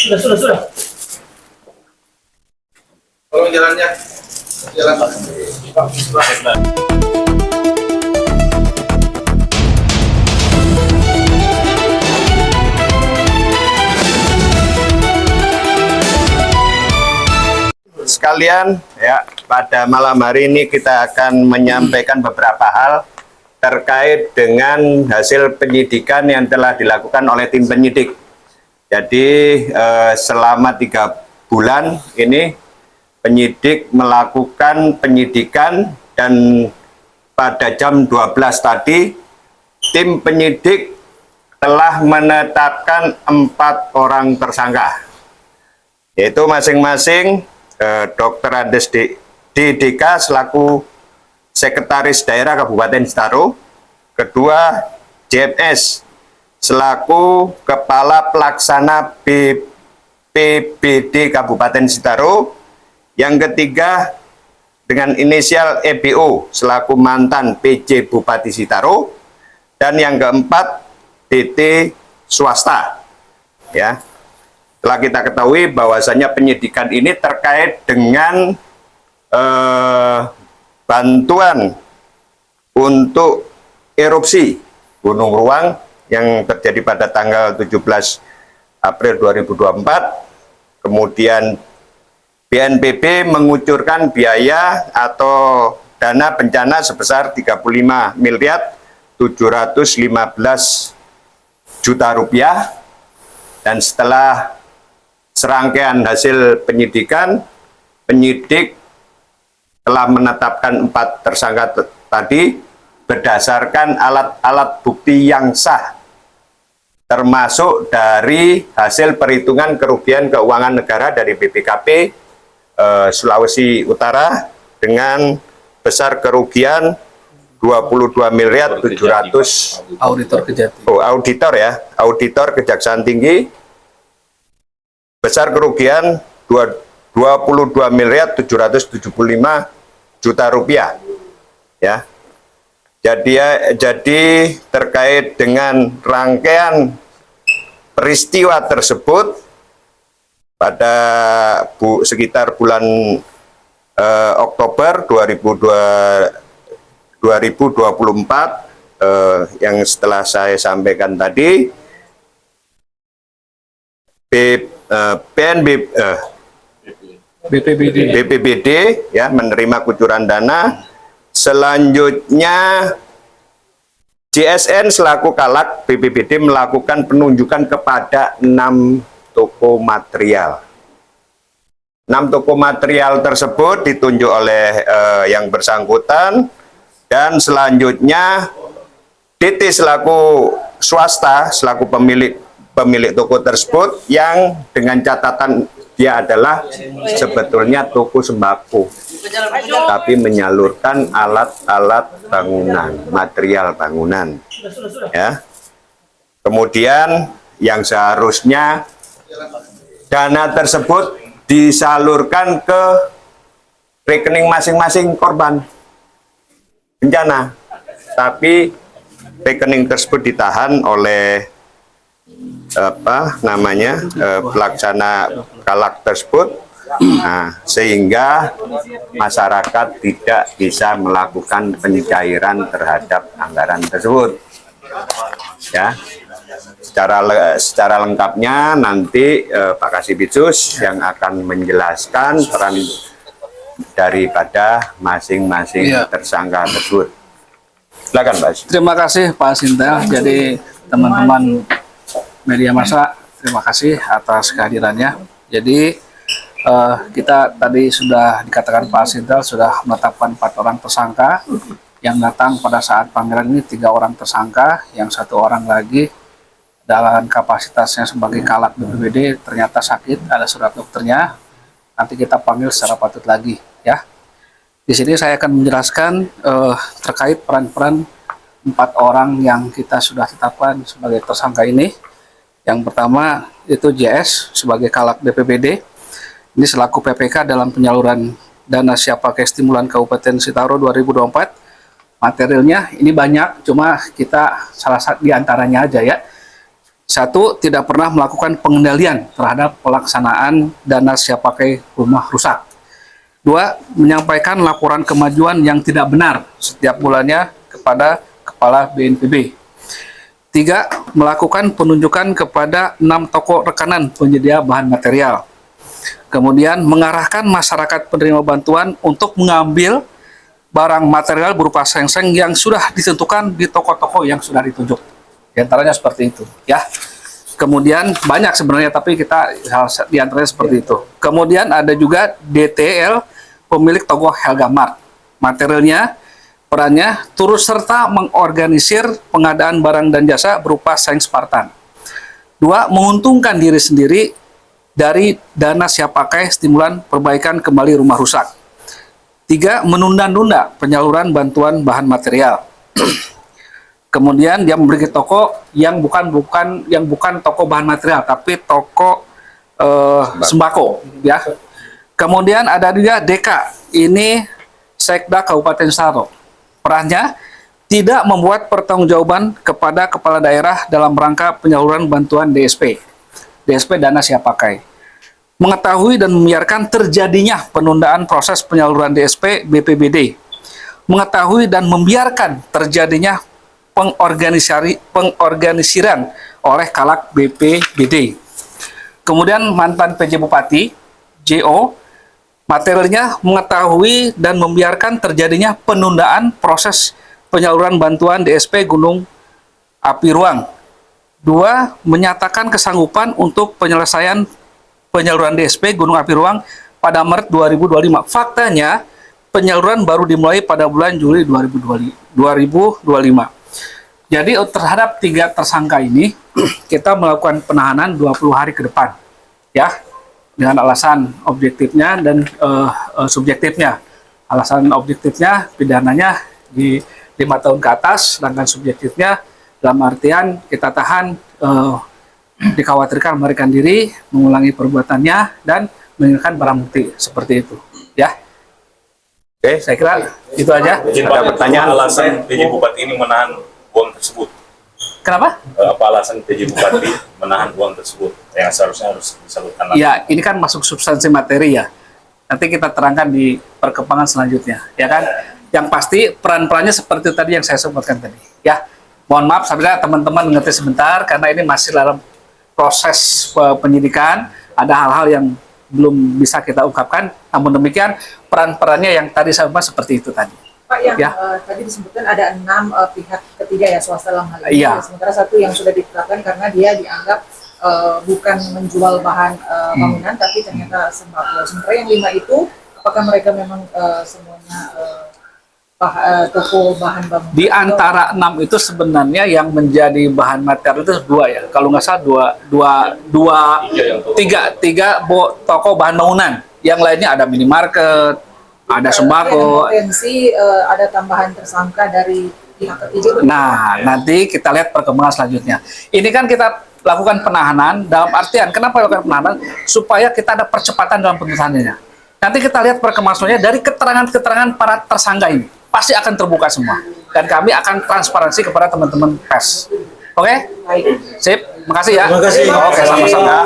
Sudah. Tolong jalannya. Jalan. Sekalian, ya, pada malam hari ini kita akan menyampaikan beberapa hal terkait dengan hasil penyidikan yang telah dilakukan oleh tim penyidik. Jadi selama 3 bulan ini penyidik melakukan penyidikan, dan pada jam 12 tadi tim penyidik telah menetapkan 4 orang tersangka, yaitu masing-masing Dr. Andes DDK selaku Sekretaris Daerah Kabupaten Sitaro, kedua JMS selaku Kepala Pelaksana BPBD Kabupaten Sitaro, yang ketiga dengan inisial EBO selaku mantan PJ Bupati Sitaro, dan yang keempat DT swasta. Ya, telah kita ketahui bahwasanya penyidikan ini terkait dengan bantuan untuk erupsi Gunung Ruang yang terjadi pada tanggal 17 April 2024. Kemudian BNPB mengucurkan biaya atau dana bencana sebesar 35.715 juta rupiah, dan setelah serangkaian hasil penyidikan, penyidik telah menetapkan 4 tersangka tadi berdasarkan alat-alat bukti yang sah, termasuk dari hasil perhitungan kerugian keuangan negara dari BPKP Sulawesi Utara dengan besar kerugian 22.700 auditor Kejaksaan Tinggi, besar kerugian 22.775 juta rupiah. Ya, jadi terkait dengan rangkaian peristiwa tersebut pada sekitar bulan Oktober 2024 yang setelah saya sampaikan tadi, BPBD ya menerima kucuran dana. Selanjutnya JSN selaku Kalak BPBD melakukan penunjukan kepada 6 toko material. 6 toko material tersebut ditunjuk oleh yang bersangkutan, dan selanjutnya DT selaku swasta selaku pemilik toko tersebut, yang dengan catatan dia adalah sebetulnya toko sembako, tapi menyalurkan alat-alat bangunan, material bangunan. Ya. Kemudian yang seharusnya dana tersebut disalurkan ke rekening masing-masing korban bencana, tapi rekening tersebut ditahan oleh pelaksana Kalak tersebut. Nah, sehingga masyarakat tidak bisa melakukan pencairan terhadap anggaran tersebut. Ya, secara lengkapnya nanti Pak Kasibitsus yang akan menjelaskan peran daripada masing-masing tersangka tersebut. Silakan, Pak. Terima kasih Pak Sintel. Jadi teman-teman media massa, terima kasih atas kehadirannya. Jadi kita tadi sudah dikatakan Pak Sintel sudah menetapkan 4 orang tersangka yang datang pada saat panggilan ini. 3 orang tersangka, yang 1 orang lagi dalam kapasitasnya sebagai Kalak BPBD ternyata sakit, ada surat dokternya. Nanti kita panggil secara patut lagi, ya. Di sini saya akan menjelaskan terkait peran-peran 4 orang yang kita sudah tetapkan sebagai tersangka ini. Yang pertama itu JS sebagai Kalak BPBD. Ini selaku PPK dalam penyaluran dana siap pakai stimulan Kabupaten Sitaro 2024. Materialnya ini banyak, cuma kita salah satu diantaranya aja ya. Satu, tidak pernah melakukan pengendalian terhadap pelaksanaan dana siap pakai rumah rusak. Dua, menyampaikan laporan kemajuan yang tidak benar setiap bulannya kepada Kepala BNPB. Tiga, melakukan penunjukan kepada 6 toko rekanan penyedia bahan material. Kemudian mengarahkan masyarakat penerima bantuan untuk mengambil barang material berupa sengseng yang sudah ditentukan di toko-toko yang sudah ditunjuk. Di antaranya seperti itu, ya. Kemudian banyak sebenarnya, tapi kita di antaranya seperti itu. Kemudian ada juga DTL, pemilik toko Helga Mart. Materialnya, perannya turut serta mengorganisir pengadaan barang dan jasa berupa seng Spartan. Dua, menguntungkan diri sendiri dari dana siap pakai stimulan perbaikan kembali rumah rusak. Tiga, menunda-nunda penyaluran bantuan bahan material. Kemudian dia memiliki toko yang bukan toko bahan material, tapi toko sembako, ya. Kemudian ada juga DK, ini Sekda Kabupaten Saro. Perannya tidak membuat pertanggungjawaban kepada kepala daerah dalam rangka penyaluran bantuan DSP dana siap pakai. Mengetahui dan membiarkan terjadinya penundaan proses penyaluran DSP BPBD. Mengetahui dan membiarkan terjadinya pengorganisiran oleh Kalak BPBD. Kemudian mantan PJ Bupati, JO, materialnya mengetahui dan membiarkan terjadinya penundaan proses penyaluran bantuan DSP Gunung Api Ruang. Dua, menyatakan kesanggupan untuk penyelesaian penyaluran DSP Gunung Api Ruang pada Maret 2025. Faktanya, penyaluran baru dimulai pada bulan Juli 2025. Jadi terhadap 3 tersangka ini kita melakukan penahanan 20 hari ke depan, ya, dengan alasan objektifnya dan subjektifnya. Alasan objektifnya pidananya di 5 tahun ke atas, sedangkan subjektifnya dalam artian kita tahan dikhawatirkan melarikan diri, mengulangi perbuatannya dan meninggalkan barang bukti seperti itu, ya. Oke, Saya kira itu aja. Ada pertanyaan? Alasan PJ Bupati ini menahan uang tersebut? Kenapa? Apa alasan PJ Bupati menahan uang tersebut yang seharusnya harus disalurkan langsung? Ya, ini kan masuk substansi materi ya. Nanti kita terangkan di perkembangan selanjutnya, ya kan? Yang pasti peran-perannya seperti tadi yang saya sebutkan tadi, ya. Mohon maaf apabila teman-teman mengerti sebentar karena ini masih dalam proses penyidikan, ada hal-hal yang belum bisa kita ungkapkan. Namun demikian peran-perannya yang tadi saya bahas seperti itu tadi. Pak, yang Ya. tadi disebutkan ada 6 pihak ketiga ya, swasta dalam hal ini. Iya. Sementara 1 yang sudah ditetapkan karena dia dianggap bukan menjual bahan bangunan, tapi ternyata sembako. Sementara yang 5 itu, apakah mereka memang semuanya toko bahan bangunan? Di antara 6 itu sebenarnya yang menjadi bahan material itu 2 ya. Kalau nggak salah tiga toko bahan bangunan. Yang lainnya ada minimarket, ada sembako. Ada potensi ada tambahan tersangka dari pihak ketiga. Nah, nanti kita lihat perkembangan selanjutnya. Ini kan kita lakukan penahanan dalam artian kenapa lakukan penahanan? Supaya kita ada percepatan dalam penuntutannya. Nanti kita lihat perkembangan selanjutnya dari keterangan-keterangan para tersangka ini. Pasti akan terbuka semua. Dan kami akan transparansi kepada teman-teman pers. Oke? Baik. Sip. Makasih ya. Terima kasih. Oke, sama-sama.